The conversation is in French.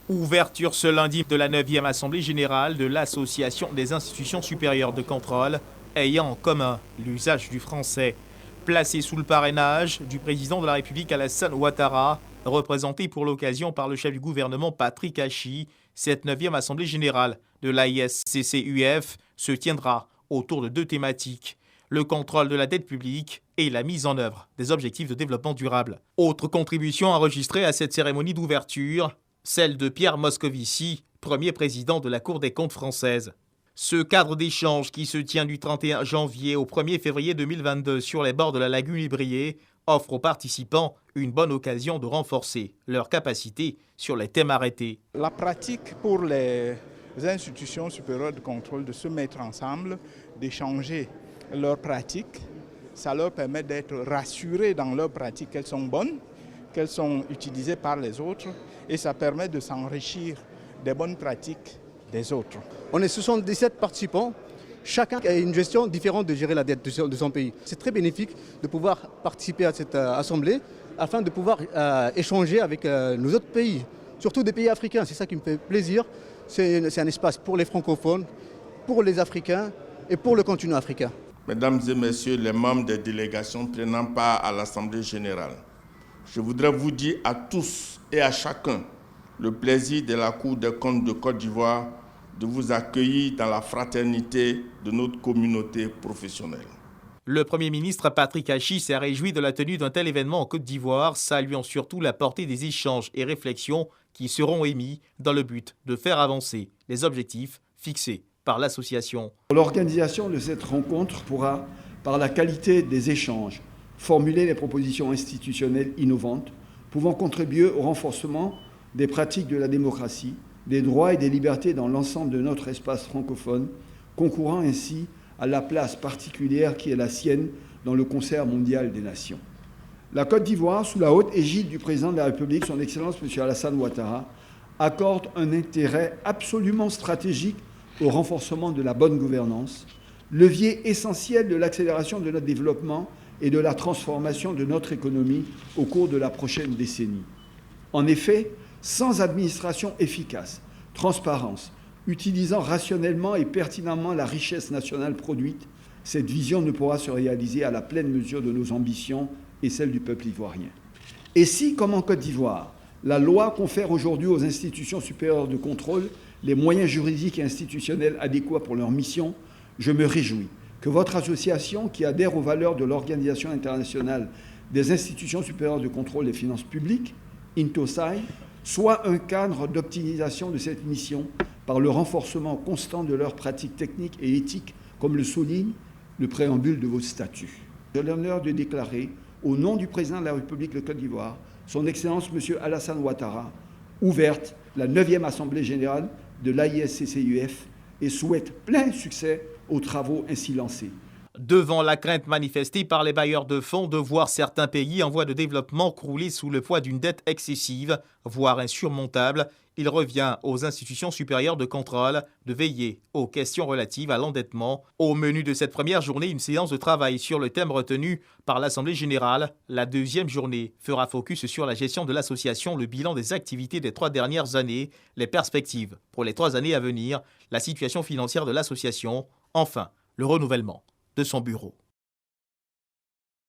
Ouverture ce lundi de la 9e Assemblée générale de l'Association des institutions supérieures de contrôle ayant en commun l'usage du français. Placée sous le parrainage du président de la République Alassane Ouattara, représenté pour l'occasion par le chef du gouvernement Patrick Hachi, cette 9e Assemblée générale de l'AIS-CCUF se tiendra autour de deux thématiques: le contrôle de la dette publique et la mise en œuvre des objectifs de développement durable. Autre contribution enregistrée à cette cérémonie d'ouverture, celle de Pierre Moscovici, premier président de la Cour des comptes française. Ce cadre d'échange qui se tient du 31 janvier au 1er février 2022 sur les bords de la lagune Lébrié offre aux participants une bonne occasion de renforcer leur capacité sur les thèmes arrêtés. La pratique pour les institutions supérieures de contrôle de se mettre ensemble, d'échanger leurs pratiques, ça leur permet d'être rassurés dans leurs pratiques, qu'elles sont bonnes, qu'elles sont utilisées par les autres, et ça permet de s'enrichir des bonnes pratiques des autres. On est 77 participants, chacun a une gestion différente de gérer la dette de son pays. C'est très bénéfique de pouvoir participer à cette assemblée afin de pouvoir échanger avec nos autres pays, surtout des pays africains. C'est ça qui me fait plaisir. C'est un espace pour les francophones, pour les Africains et pour le continent africain. Mesdames et messieurs les membres des délégations prenant part à l'Assemblée générale, je voudrais vous dire à tous et à chacun le plaisir de la Cour des comptes de Côte d'Ivoire de vous accueillir dans la fraternité de notre communauté professionnelle. Le Premier ministre Patrick Hachi s'est réjoui de la tenue d'un tel événement en Côte d'Ivoire, saluant surtout la portée des échanges et réflexions qui seront émis dans le but de faire avancer les objectifs fixés par l'association. L'organisation de cette rencontre pourra, par la qualité des échanges, formuler les propositions institutionnelles innovantes pouvant contribuer au renforcement des pratiques de la démocratie, des droits et des libertés dans l'ensemble de notre espace francophone, concourant ainsi à la place particulière qui est la sienne dans le concert mondial des nations. La Côte d'Ivoire, sous la haute égide du président de la République, son Excellence M. Alassane Ouattara, accorde un intérêt absolument stratégique au renforcement de la bonne gouvernance, levier essentiel de l'accélération de notre développement et de la transformation de notre économie au cours de la prochaine décennie. En effet, sans administration efficace, transparence, utilisant rationnellement et pertinemment la richesse nationale produite, cette vision ne pourra se réaliser à la pleine mesure de nos ambitions et celles du peuple ivoirien. Et si, comme en Côte d'Ivoire, la loi confère aujourd'hui aux institutions supérieures de contrôle les moyens juridiques et institutionnels adéquats pour leur mission, je me réjouis que votre association, qui adhère aux valeurs de l'Organisation internationale des institutions supérieures de contrôle des finances publiques, INTOSAI, soit un cadre d'optimisation de cette mission par le renforcement constant de leurs pratiques techniques et éthiques, comme le souligne le préambule de vos statuts. J'ai l'honneur de déclarer, au nom du président de la République de Côte d'Ivoire, son Excellence M. Alassane Ouattara, ouverte la 9e Assemblée générale de l'AIS-CCUF et souhaite plein succès aux travaux ainsi lancés. Devant la crainte manifestée par les bailleurs de fonds de voir certains pays en voie de développement crouler sous le poids d'une dette excessive, voire insurmontable, il revient aux institutions supérieures de contrôle de veiller aux questions relatives à l'endettement. Au menu de cette première journée, une séance de travail sur le thème retenu par l'Assemblée générale. La deuxième journée fera focus sur la gestion de l'association, le bilan des activités des 3 dernières années, les perspectives pour les 3 années à venir, la situation financière de l'association, enfin, le renouvellement de son bureau.